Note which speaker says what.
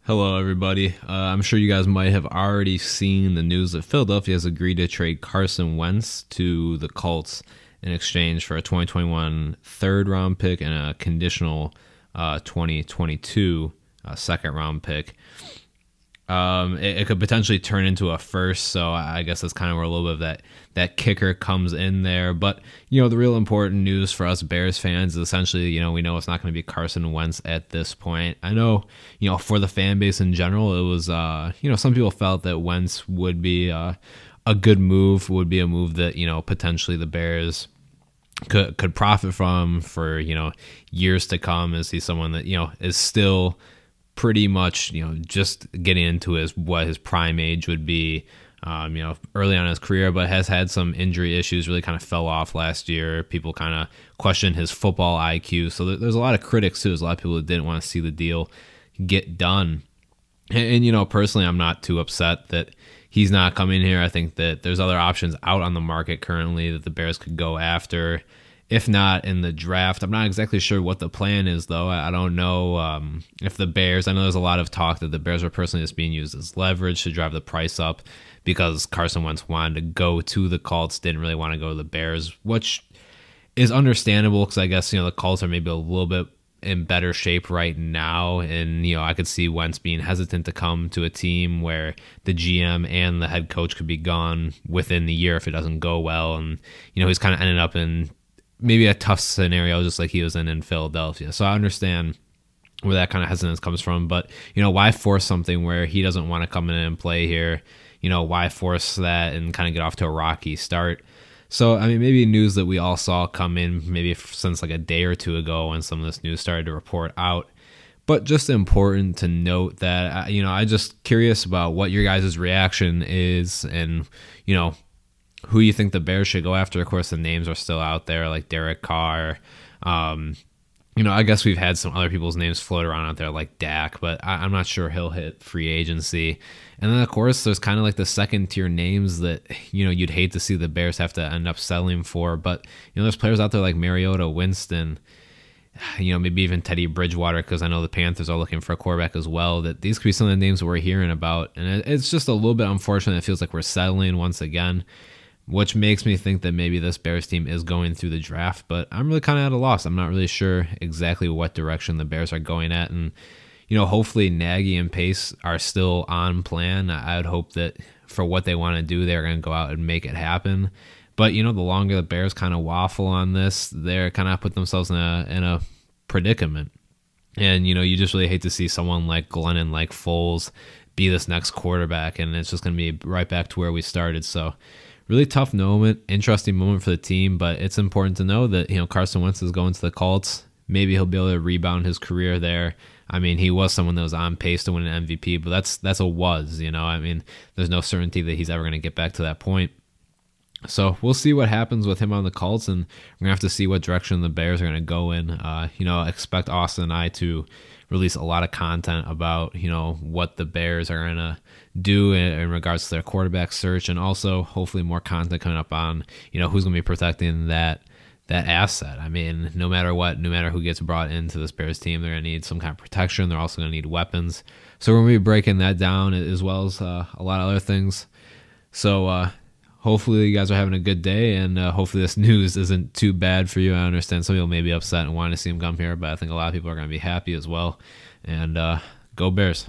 Speaker 1: Hello, everybody. I'm sure you guys might have already seen the news that Philadelphia has agreed to trade Carson Wentz to the Colts in exchange for a 2021 third round pick and a conditional 2022 second round pick. It could potentially turn into a first, so I guess that's kind of where a little bit of that kicker comes in there. But the real important news for us Bears fans is essentially, we know it's not going to be Carson Wentz at this point. I know, for the fan base in general, it was, some people felt that Wentz would be a good move, would be a move that potentially the Bears could profit from for years to come. Is he someone that is still pretty much just getting into what his prime age would be, early on in his career, but has had some injury issues, really kind of fell off last year. People kind of question his football IQ, so there's a lot of critics too. There's a lot of people that didn't want to see the deal get done, and personally I'm not too upset that he's not coming here. I think that there's other options out on the market currently that the Bears could go after. If not in the draft, I'm not exactly sure what the plan is, though. I don't know if the Bears, I know there's a lot of talk that the Bears are personally just being used as leverage to drive the price up because Carson Wentz wanted to go to the Colts, didn't really want to go to the Bears, which is understandable because I guess, the Colts are maybe a little bit in better shape right now. And, I could see Wentz being hesitant to come to a team where the GM and the head coach could be gone within the year if it doesn't go well. And, he's kind of ended up in maybe a tough scenario just like he was in Philadelphia. So I understand where that kind of hesitance comes from, but why force something where he doesn't want to come in and play here? Why force that and kind of get off to a rocky start? So I mean, maybe news that we all saw come in maybe since like a day or two ago when some of this news started to report out. But just important to note that I just curious about what your guys' reaction is, and who you think the Bears should go after. Of course, the names are still out there, like Derek Carr. I guess we've had some other people's names float around out there, like Dak, but I'm not sure he'll hit free agency. And then, of course, there's kind of like the second-tier names that, you'd hate to see the Bears have to end up settling for. But, there's players out there like Mariota, Winston, maybe even Teddy Bridgewater, because I know the Panthers are looking for a quarterback as well, that these could be some of the names that we're hearing about. And it's just a little bit unfortunate. It feels like we're settling once again, which makes me think that maybe this Bears team is going through the draft, but I'm really kind of at a loss. I'm not really sure exactly what direction the Bears are going at, and hopefully Nagy and Pace are still on plan. I would hope that for what they want to do, they're going to go out and make it happen. But the longer the Bears kind of waffle on this, they're kind of put themselves in a predicament. And you just really hate to see someone like Glennon, like Foles, be this next quarterback, and it's just going to be right back to where we started. So really tough moment, interesting moment for the team, but it's important to know that, Carson Wentz is going to the Colts. Maybe he'll be able to rebound his career there. I mean, he was someone that was on pace to win an MVP, but that's a was, I mean, there's no certainty that he's ever going to get back to that point. So we'll see what happens with him on the Colts, and we're going to have to see what direction the Bears are going to go in. Expect Austin and I to release a lot of content about, what the Bears are going to do in regards to their quarterback search, and also hopefully more content coming up on, who's going to be protecting that asset. I mean, no matter what, no matter who gets brought into this Bears team, they're going to need some kind of protection. They're also going to need weapons. So we're going to be breaking that down as well as a lot of other things. So hopefully you guys are having a good day, and hopefully this news isn't too bad for you. I understand some people may be upset and want to see him come here, but I think a lot of people are going to be happy as well. And go Bears.